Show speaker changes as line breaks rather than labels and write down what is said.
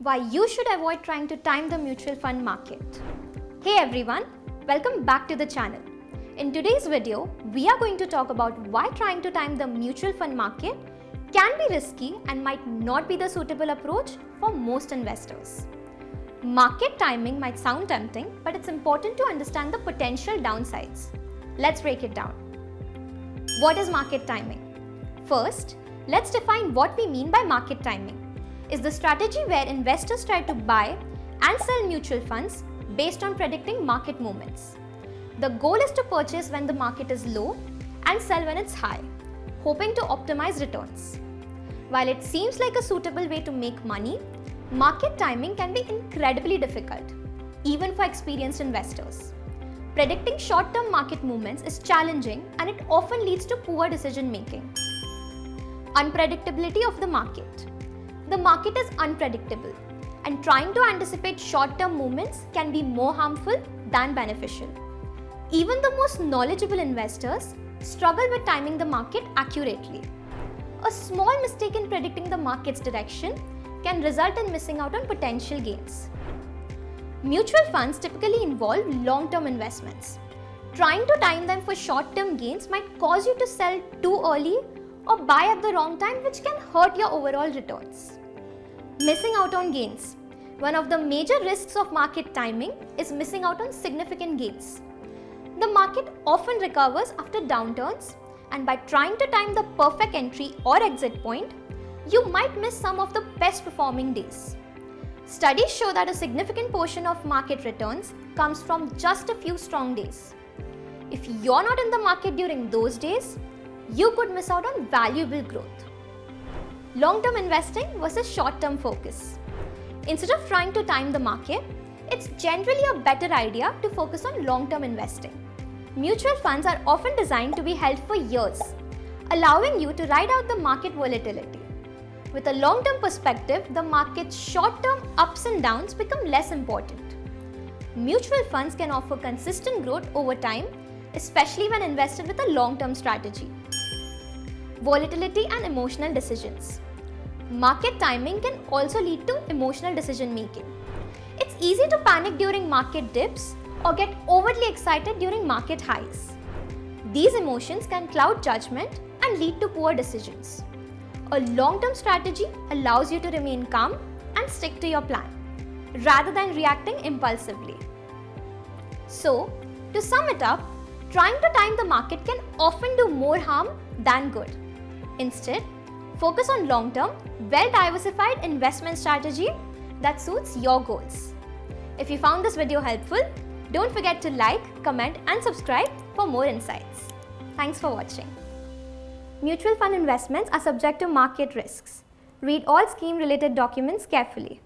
why you should avoid trying to time the mutual fund market. Hey everyone, welcome back to the channel. In today's video, we are going to talk about why trying to time the mutual fund market can be risky and might not be the suitable approach for most investors. Market timing might sound tempting, but it's important to understand the potential downsides. Let's break it down. What is market timing? First, let's define what we mean by market timing. It's the strategy where investors try to buy and sell mutual funds based on predicting market movements. The goal is to purchase when the market is low and sell when it's high, hoping to optimize returns. While it seems like a suitable way to make money, market timing can be incredibly difficult, even for experienced investors. Predicting short-term market movements is challenging and it often leads to poor decision making. Unpredictability of the market. The market is unpredictable, and trying to anticipate short-term movements can be more harmful than beneficial. Even the most knowledgeable investors struggle with timing the market accurately. A small mistake in predicting the market's direction can result in missing out on potential gains. Mutual funds typically involve long-term investments. Trying to time them for short-term gains might cause you to sell too early or buy at the wrong time, which can hurt your overall returns. Missing out on gains. One of the major risks of market timing is missing out on significant gains. The market often recovers after downturns, and by trying to time the perfect entry or exit point, you might miss some of the best performing days. Studies show that a significant portion of market returns comes from just a few strong days. If you're not in the market during those days, you could miss out on valuable growth. Long-term investing versus short-term focus. Instead of trying to time the market, it's generally a better idea to focus on long-term investing. Mutual funds are often designed to be held for years, allowing you to ride out the market volatility. With a long-term perspective, the market's short-term ups and downs become less important. Mutual funds can offer consistent growth over time, especially when invested with a long-term strategy. Volatility and emotional decisions. Market timing can also lead to emotional decision making. It's easy to panic during market dips or get overly excited during market highs. These emotions can cloud judgment and lead to poor decisions. A long-term strategy allows you to remain calm and stick to your plan, rather than reacting impulsively. So, to sum it up, trying to time the market can often do more harm than good. Instead, focus on long-term, well-diversified investment strategy that suits your goals. If you found this video helpful, don't forget to like, comment and subscribe for more insights. Thanks for watching. Mutual fund investments are subject to market risks. Read all scheme-related documents carefully.